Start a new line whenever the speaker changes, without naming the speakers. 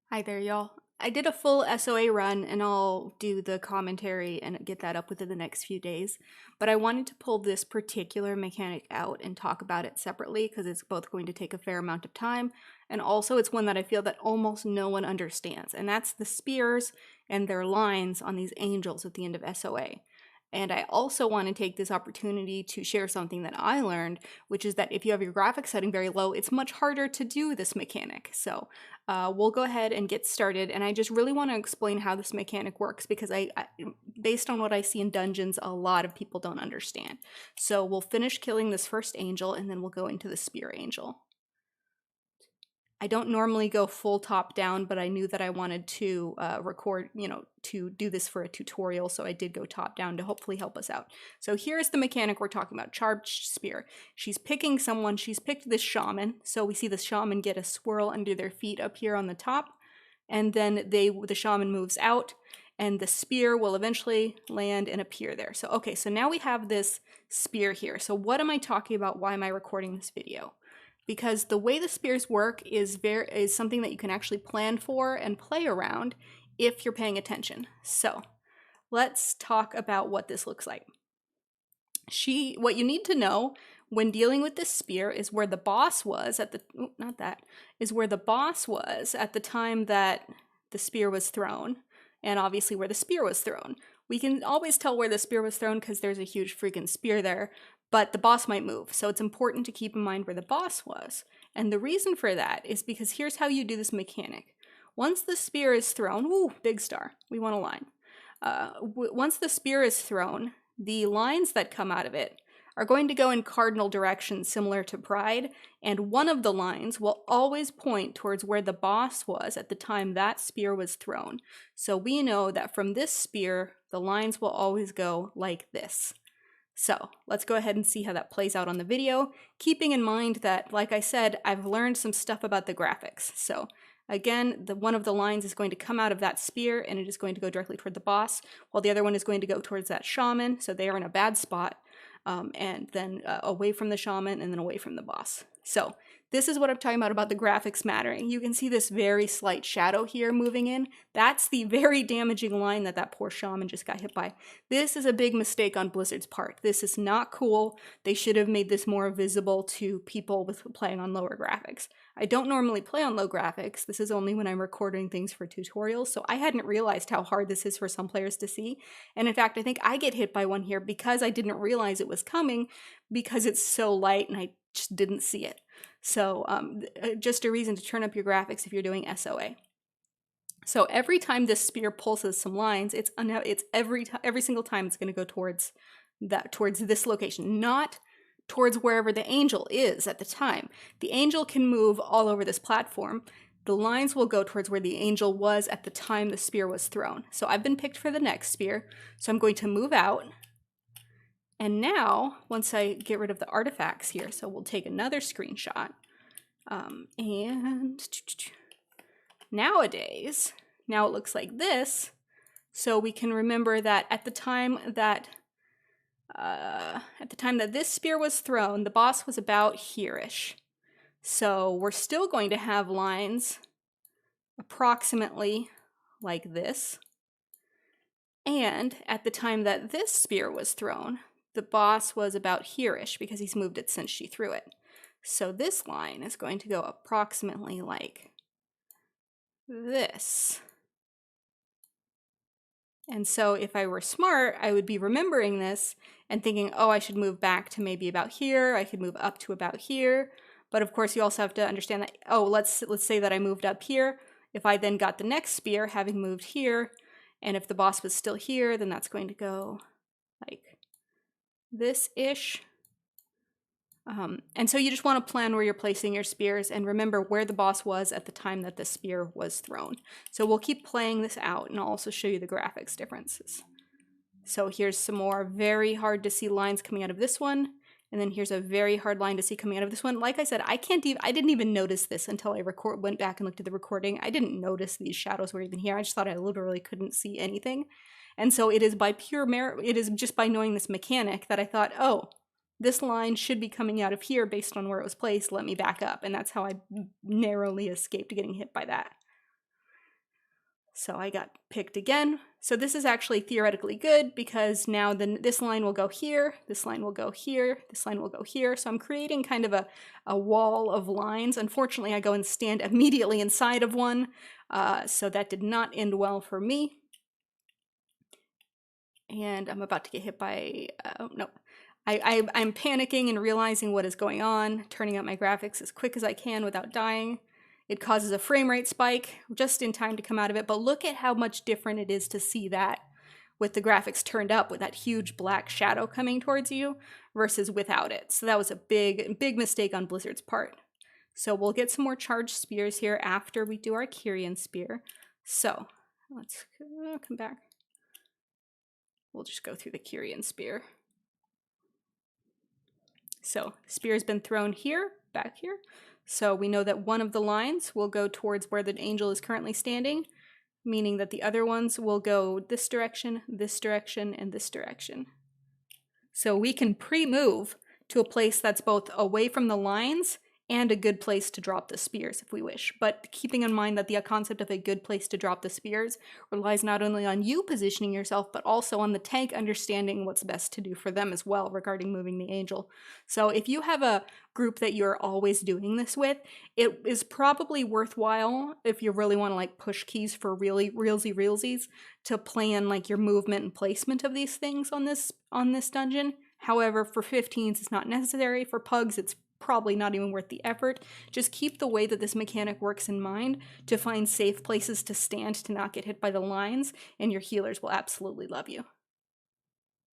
Hi there, y'all. I did a full SoA run and I'll do the commentary and get that up within the next few days. But I wanted to pull this particular mechanic out and talk about it separately because it's both going to take a fair amount of time and also it's one that I feel that almost no one understands. And that's the spears and their lines on these angels at the end of SoA. And I also want to take this opportunity to share something that I learned, which is that if you have your graphics setting very low, it's much harder to do this mechanic. So we'll go ahead and get started. And I just really want to explain how this mechanic works because based on what I see in dungeons, a lot of people don't understand. So we'll finish killing this first angel and then we'll go into the spear angel. I don't normally go full top down, but I knew that I wanted to record, to do this for a tutorial, so I did go top down to hopefully help us out. So here's the mechanic we're talking about, charged spear. She's picking someone, she's picked this shaman, so we see the shaman get a swirl under their feet up here on the top, and then the shaman moves out, and the spear will eventually land and appear there. So okay, so now we have this spear here. So what am I talking about? Why am I recording this video? Because the way the spears work is something that you can actually plan for and play around if you're paying attention. So let's talk about what this looks like. What you need to know when dealing with this spear is where the boss was at the where the boss was at the time that the spear was thrown, and obviously where the spear was thrown. We can always tell where the spear was thrown because there's a huge freaking spear there, but the boss might move. So it's important to keep in mind where the boss was. And the reason for that is because here's how you do this mechanic. Once the spear is thrown, ooh, big star, we want a line. Once the spear is thrown, the lines that come out of it are going to go in cardinal directions similar to Pride, and one of the lines will always point towards where the boss was at the time that spear was thrown. So we know that from this spear, the lines will always go like this. So let's go ahead and see how that plays out on the video, keeping in mind that, like I said, I've learned some stuff about the graphics. So again, one of the lines is going to come out of that spear and it is going to go directly toward the boss, while the other one is going to go towards that shaman, so they are in a bad spot, and then away from the shaman and then away from the boss. So this is what I'm talking about the graphics mattering. You can see this very slight shadow here moving in. That's the very damaging line that poor shaman just got hit by. This is a big mistake on Blizzard's part. This is not cool. They should have made this more visible to people with playing on lower graphics. I don't normally play on low graphics. This is only when I'm recording things for tutorials, so I hadn't realized how hard this is for some players to see. And in fact, I think I get hit by one here because I didn't realize it was coming because it's so light and I just didn't see it. So just a reason to turn up your graphics if you're doing SoA. So every time this spear pulses some lines, it's every single time it's going to go towards this location, not towards wherever the angel is at the time. The angel can move all over this platform. The lines will go towards where the angel was at the time the spear was thrown. So I've been picked for the next spear, so I'm going to move out. And now, once I get rid of the artifacts here, so we'll take another screenshot. And nowadays, now it looks like this. So we can remember that at the time that this spear was thrown, the boss was about here-ish. So we're still going to have lines approximately like this. And at the time that this spear was thrown, the boss was about here-ish because he's moved it since she threw it. So this line is going to go approximately like this. And so if I were smart, I would be remembering this and thinking, oh, I should move back to maybe about here. I could move up to about here. But of course, you also have to understand that, oh, let's say that I moved up here. If I then got the next spear, having moved here, and if the boss was still here, then that's going to go like this-ish. And so you just want to plan where you're placing your spears and remember where the boss was at the time that the spear was thrown. So we'll keep playing this out and I'll also show you the graphics differences. So here's some more very hard to see lines coming out of this one. And then here's a very hard line to see coming out of this one. Like I said, I didn't even notice this until I went back and looked at the recording. I didn't notice these shadows were even here. I just thought I literally couldn't see anything. And so it is by pure merit, it is just by knowing this mechanic that I thought, oh, this line should be coming out of here based on where it was placed. Let me back up. And that's how I narrowly escaped getting hit by that. So I got picked again. So this is actually theoretically good because now then this line will go here, this line will go here, this line will go here. So I'm creating kind of a wall of lines. Unfortunately, I go and stand immediately inside of one. So that did not end well for me. And I'm about to get hit by, no. I'm panicking and realizing what is going on, turning up my graphics as quick as I can without dying. It causes a frame rate spike just in time to come out of it, but look at how much different it is to see that with the graphics turned up with that huge black shadow coming towards you versus without it. So that was a big mistake on Blizzard's part. So we'll get some more charged spears here after we do our Kyrian spear. So let's come back. We'll just go through the Kyrian spear. So spear's been thrown here, back here. So we know that one of the lines will go towards where the angel is currently standing, meaning that the other ones will go this direction, and this direction. So we can pre-move to a place that's both away from the lines and a good place to drop the spears if we wish. But keeping in mind that the concept of a good place to drop the spears relies not only on you positioning yourself, but also on the tank understanding what's best to do for them as well regarding moving the angel. So if you have a group that you're always doing this with, it is probably worthwhile if you really want to like push keys for really realsies to plan like your movement and placement of these things on this dungeon. However, for 15s, it's not necessary. For pugs, it's probably not even worth the effort. Just keep the way that this mechanic works in mind to find safe places to stand to not get hit by the lines, and your healers will absolutely love you.